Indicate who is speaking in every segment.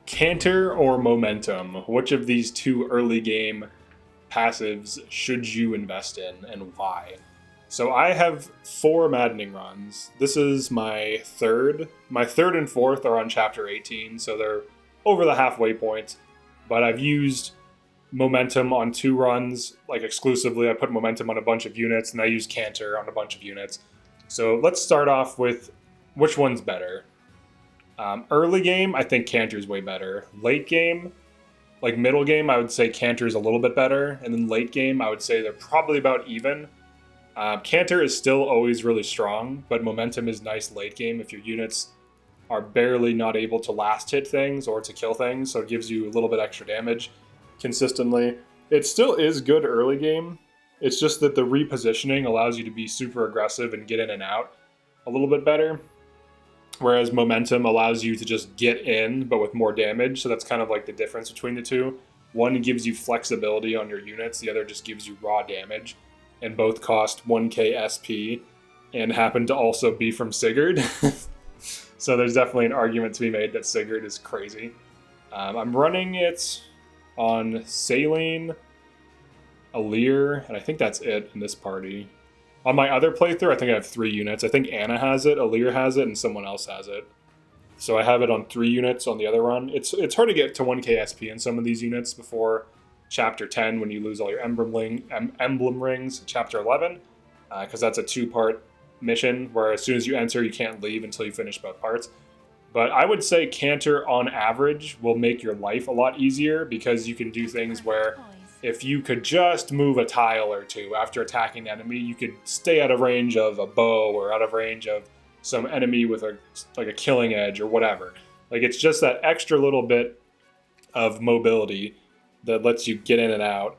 Speaker 1: Canter or Momentum? Which of these two early game passives should you invest in and why? So I have 4 Maddening runs. This is my third. My third and fourth are on chapter 18, so they're over the halfway point. But I've used Momentum on 2 runs, like exclusively. I put Momentum on a bunch of units, and I use Canter on a bunch of units. So let's start off with which one's better. Early game, I think Canter's way better. Late game, like middle game, I would say Canter's a little bit better. And then late game, I would say they're probably about even. Canter is still always really strong, but Momentum is nice late game if your units are barely not able to last hit things or to kill things, so it gives you a little bit extra damage consistently. It still is good early game. It's just that the repositioning allows you to be super aggressive and get in and out a little bit better. Whereas Momentum allows you to just get in, but with more damage. So that's kind of like the difference between the two. One gives you flexibility on your units. The other just gives you raw damage. And both cost 1k SP and happen to also be from Sigurd. So there's definitely an argument to be made that Sigurd is crazy. I'm running it on Saline, Alir, and I think that's it in this party. On my other playthrough, I think I have 3 units. I think Anna has it, Alir has it, and someone else has it. So I have it on 3 units on the other run. It's hard to get to 1k SP in some of these units before Chapter 10 when you lose all your emblem rings. Chapter 11, because that's a 2-part mission where as soon as you enter, you can't leave until you finish both parts. But I would say Canter on average will make your life a lot easier because you can do things where if you could just move a tile or two after attacking the enemy, you could stay out of range of a bow or out of range of some enemy with a killing edge or whatever. Like it's just that extra little bit of mobility that lets you get in and out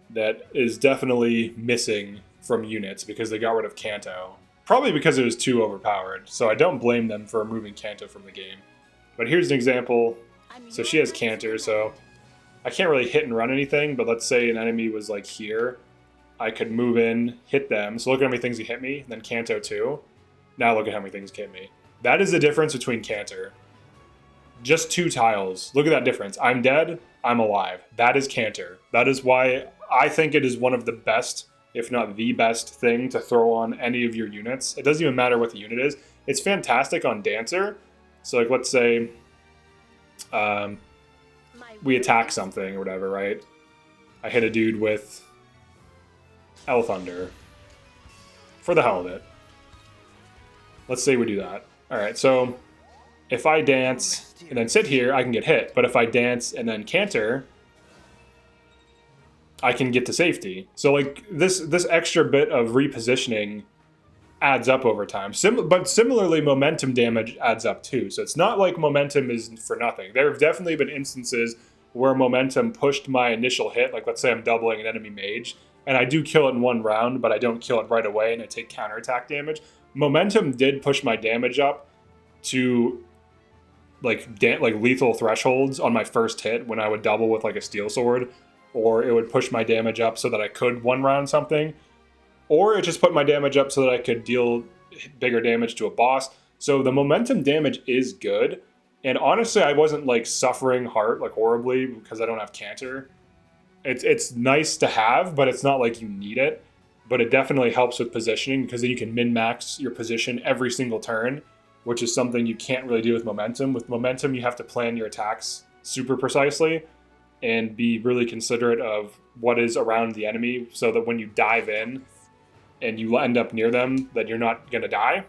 Speaker 1: that is definitely missing from units because they got rid of Canto. Probably because it was too overpowered, so I don't blame them for removing Canto from the game. But here's an example. So she has Canter, so I can't really hit and run anything, but let's say an enemy was like here. I could move in, hit them. So look at how many things he hit me, then Canto too. Now look at how many things he hit me. That is the difference between Canter. Just 2 tiles. Look at that difference. I'm dead, I'm alive. That is Canter. That is why I think it is one of the best, if not the best thing to throw on any of your units. It doesn't even matter what the unit is. It's fantastic on Dancer. So like let's say we attack something or whatever, right? I hit a dude with L Thunder. For the hell of it. Let's say we do that. Alright, so if I dance and then sit here, I can get hit. But if I dance and then Canter, I can get to safety. So like this extra bit of repositioning adds up over time. But similarly, momentum damage adds up too. So it's not like momentum is for nothing. There have definitely been instances where momentum pushed my initial hit. Like let's say I'm doubling an enemy mage, and I do kill it in 1 round, but I don't kill it right away, and I take counterattack damage. Momentum did push my damage up to like lethal thresholds on my first hit when I would double with like a steel sword, or it would push my damage up so that I could 1 round something, or it just put my damage up so that I could deal bigger damage to a boss. So the momentum damage is good, and honestly, I wasn't like suffering horribly because I don't have Canter. It's nice to have, but it's not like you need it. But it definitely helps with positioning because then you can min-max your position every single turn, which is something you can't really do with momentum. With momentum, you have to plan your attacks super precisely and be really considerate of what is around the enemy so that when you dive in and you end up near them, that you're not going to die.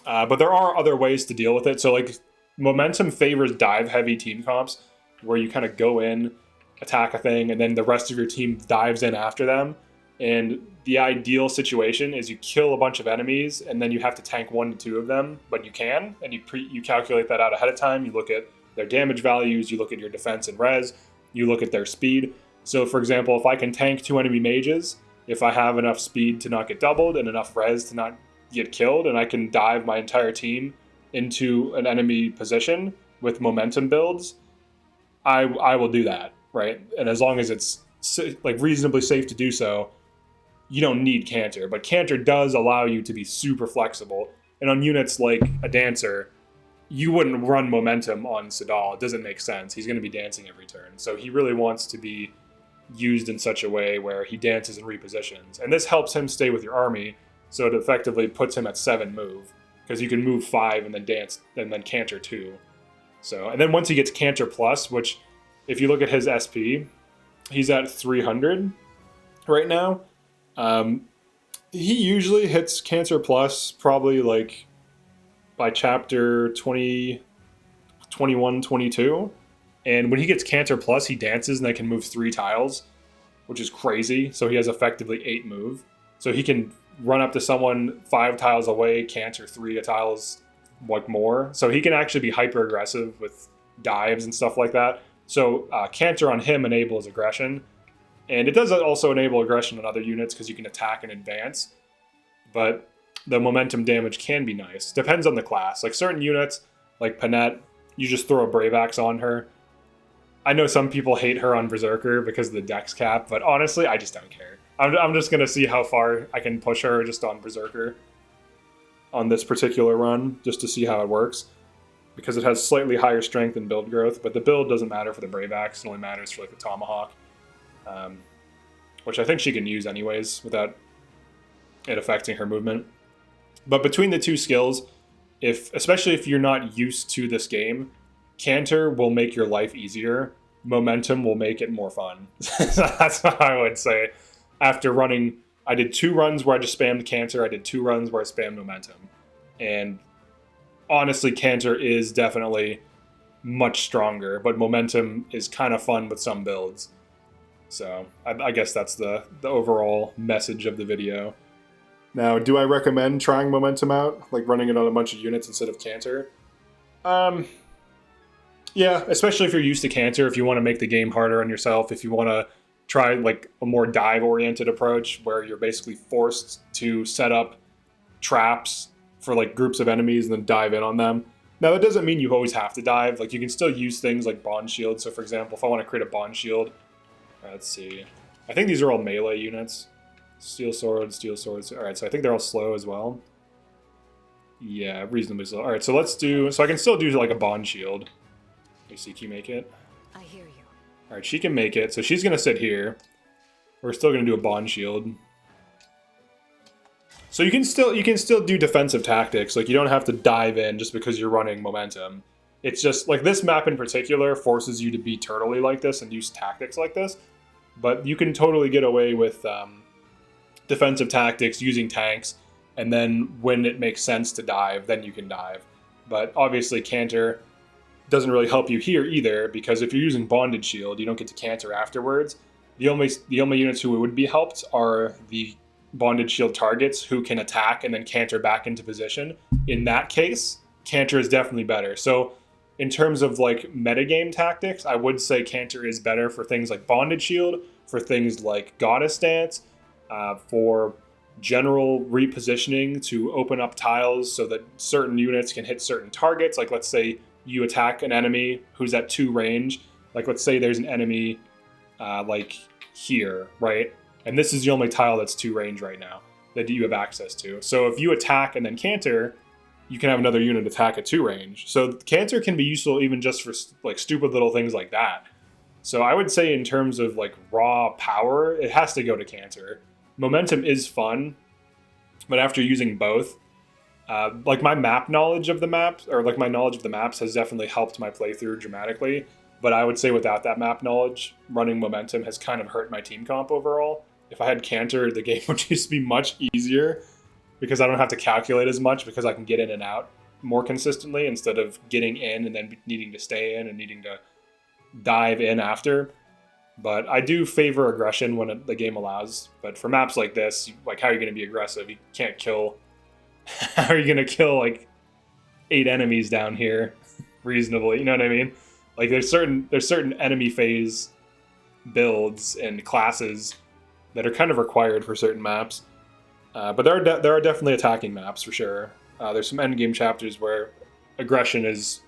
Speaker 1: But there are other ways to deal with it. So like momentum favors dive-heavy team comps where you kind of go in, attack a thing, and then the rest of your team dives in after them. And the ideal situation is you kill a bunch of enemies and then you have to tank 1 to 2 of them, but you can, and you calculate that out ahead of time. You look at their damage values, you look at your defense and res, you look at their speed. So for example, if I can tank 2 enemy mages, if I have enough speed to not get doubled and enough res to not get killed, and I can dive my entire team into an enemy position with momentum builds, I will do that, right? And as long as it's like reasonably safe to do so, you don't need Canter. But Canter does allow you to be super flexible. And on units like a Dancer, you wouldn't run momentum on Sadal. It doesn't make sense. He's going to be dancing every turn. So he really wants to be used in such a way where he dances and repositions. And this helps him stay with your army, so it effectively puts him at 7 move, because you can move 5 and then dance and then Canter 2. So, and then once he gets Canter Plus, which if you look at his SP, he's at 300 right now. He usually hits Canter Plus probably like by chapter 20, 21, 22. And when he gets Canter Plus, he dances and they can move 3 tiles, which is crazy. So he has effectively 8 move. So he can run up to someone 5 tiles away, Canter 3 tiles like more. So he can actually be hyper aggressive with dives and stuff like that. So Canter on him enables aggression. And it does also enable aggression on other units because you can attack and advance. But the momentum damage can be nice. Depends on the class. Like certain units, like Panette, you just throw a Brave Axe on her. I know some people hate her on Berserker because of the dex cap, but honestly, I just don't care. I'm just going to see how far I can push her just on Berserker on this particular run, just to see how it works. Because it has slightly higher strength and build growth, but the build doesn't matter for the Brave Axe. It only matters for like the Tomahawk, which I think she can use anyways without it affecting her movement. But between the two skills, especially if you're not used to this game, Canter will make your life easier. Momentum will make it more fun. That's what I would say. After running, I did 2 runs where I just spammed Canter. I did 2 runs where I spammed Momentum. And honestly, Canter is definitely much stronger, but Momentum is kind of fun with some builds. So I guess that's the overall message of the video. Now, do I recommend trying Momentum out? Like running it on a bunch of units instead of Canter? Yeah, especially if you're used to Canter, if you want to make the game harder on yourself, if you want to try like a more dive-oriented approach where you're basically forced to set up traps for like groups of enemies and then dive in on them. Now, that doesn't mean you always have to dive. Like you can still use things like Bond Shield. So for example, if I want to create a Bond Shield, let's see. I think these are all melee units. Steel swords. All right, so I think they're all slow as well. Yeah, reasonably slow. All right, so let's do... So I can still do like a Bond Shield. Let me see, can you make it?
Speaker 2: I hear you.
Speaker 1: All right, she can make it. So she's going to sit here. We're still going to do a Bond Shield. So you can still do defensive tactics. Like you don't have to dive in just because you're running Momentum. It's just like this map in particular forces you to be turtley like this and use tactics like this. But you can totally get away with defensive tactics using tanks, and then when it makes sense to dive, then you can dive. But obviously Canter doesn't really help you here either, because if you're using Bonded Shield, you don't get to Canter afterwards. The only units who would be helped are the Bonded Shield targets who can attack and then Canter back into position. In that case, Canter is definitely better. So in terms of like metagame tactics, I would say Canter is better for things like Bonded Shield, for things like Goddess Dance, for general repositioning to open up tiles so that certain units can hit certain targets. Like let's say you attack an enemy who's at 2 range. Like let's say there's an enemy like here, right? And this is the only tile that's 2 range right now that you have access to. So if you attack and then Canter, you can have another unit attack at 2 range. So Canter can be useful even just for like stupid little things like that. So I would say in terms of like raw power, it has to go to Canter. Momentum is fun, but after using both, like my map knowledge of the maps, or like my knowledge of the maps has definitely helped my playthrough dramatically. But I would say without that map knowledge, running Momentum has kind of hurt my team comp overall. If I had Canter, the game would just be much easier because I don't have to calculate as much, because I can get in and out more consistently instead of getting in and then needing to stay in and needing to dive in after. But I do favor aggression when the game allows. But for maps like this, like how are you going to be aggressive? You can't kill... How are you going to kill like 8 enemies down here reasonably? You know what I mean? Like there's certain enemy phase builds and classes that are kind of required for certain maps. But there are definitely attacking maps for sure. There's some endgame chapters where aggression is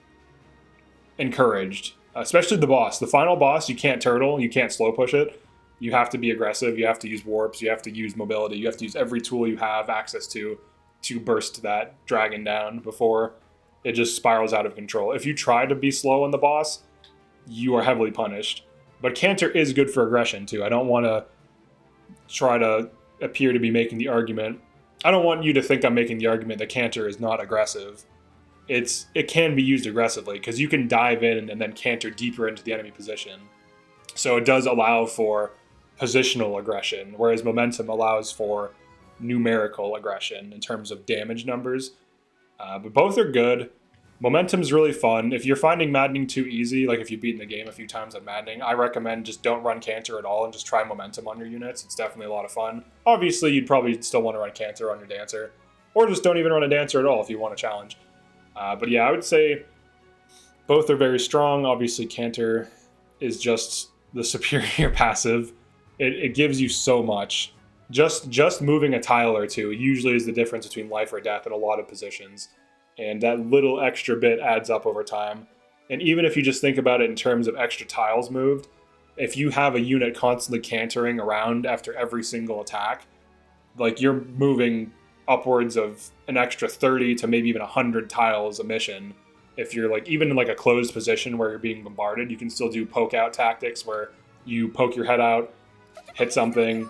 Speaker 1: encouraged. Especially the boss. The final boss, you can't turtle, you can't slow push it. You have to be aggressive, you have to use warps, you have to use mobility, you have to use every tool you have access to burst that dragon down before it just spirals out of control. If you try to be slow on the boss, you are heavily punished. But Canter is good for aggression too. I don't want to try to appear to be making the argument. I don't want you to think I'm making the argument that Canter is not aggressive. It can be used aggressively because you can dive in and then canter deeper into the enemy position. So it does allow for positional aggression, whereas momentum allows for numerical aggression in terms of damage numbers. But both are good. Momentum's really fun. If you're finding Maddening too easy, like if you've beaten the game a few times on Maddening, I recommend just don't run Canter at all and just try momentum on your units. It's definitely a lot of fun. Obviously, you'd probably still want to run Canter on your Dancer, or just don't even run a Dancer at all if you want a challenge. But yeah, I would say both are very strong. Obviously, Canter is just the superior passive. It gives you so much. Just moving a tile or two usually is the difference between life or death in a lot of positions. And that little extra bit adds up over time. And even if you just think about it in terms of extra tiles moved, if you have a unit constantly cantering around after every single attack, like you're moving upwards of an extra 30 to maybe even 100 tiles a mission. If you're like even in like a closed position where you're being bombarded, you can still do poke out tactics where you poke your head out, hit something,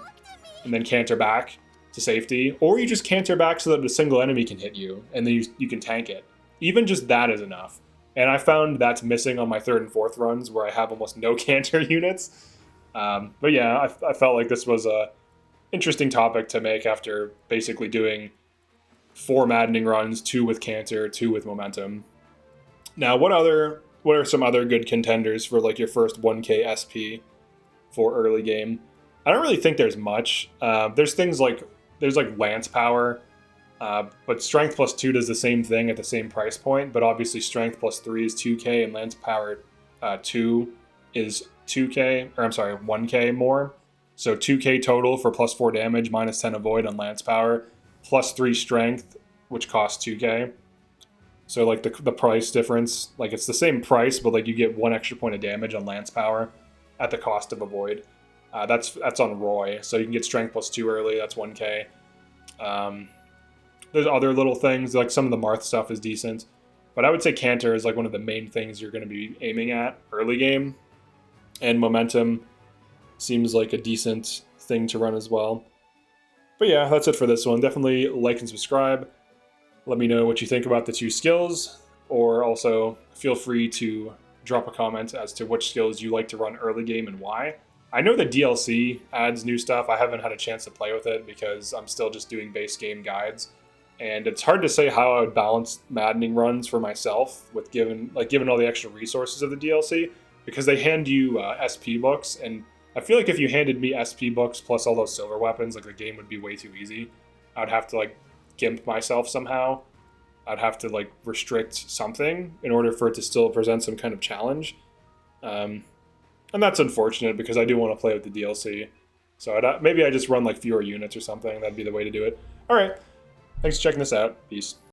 Speaker 1: and then canter back to safety, or you just canter back so that a single enemy can hit you, and then you can tank it. Even just that is enough. And I found that's missing on my 3rd and 4th runs, where I have almost no canter units. But yeah, I felt like this was a interesting topic to make after basically doing 4 Maddening runs, 2 with canter, 2 with momentum. Now, what are some other good contenders for like your first 1K SP for early game? I don't really think there's much. There's things like Lance Power, but Strength plus 2 does the same thing at the same price point, but obviously Strength plus 3 is 2K and Lance Power 2 is 1K more. So 2K total for plus 4 damage, minus 10 avoid on Lance Power, plus 3 Strength, which costs 2K. So like the price difference, like it's the same price, but like you get 1 extra point of damage on Lance Power at the cost of avoid. That's on Roy, so you can get Strength plus 2 early, that's 1K. There's other little things, like some of the Marth stuff is decent. But I would say Canter is like one of the main things you're going to be aiming at early game. And Momentum seems like a decent thing to run as well. But yeah, that's it for this one. Definitely like and subscribe. Let me know what you think about the 2 skills. Or also feel free to drop a comment as to which skills you like to run early game and why. I know the DLC adds new stuff. I haven't had a chance to play with it because I'm still just doing base game guides. And it's hard to say how I would balance Maddening runs for myself with given all the extra resources of the DLC, because they hand you SP books, and I feel like if you handed me SP books plus all those silver weapons, like the game would be way too easy. I'd have to like gimp myself somehow. I'd have to like restrict something in order for it to still present some kind of challenge. And that's unfortunate because I do want to play with the DLC. So maybe I just run like fewer units or something. That'd be the way to do it. All right. Thanks for checking this out. Peace.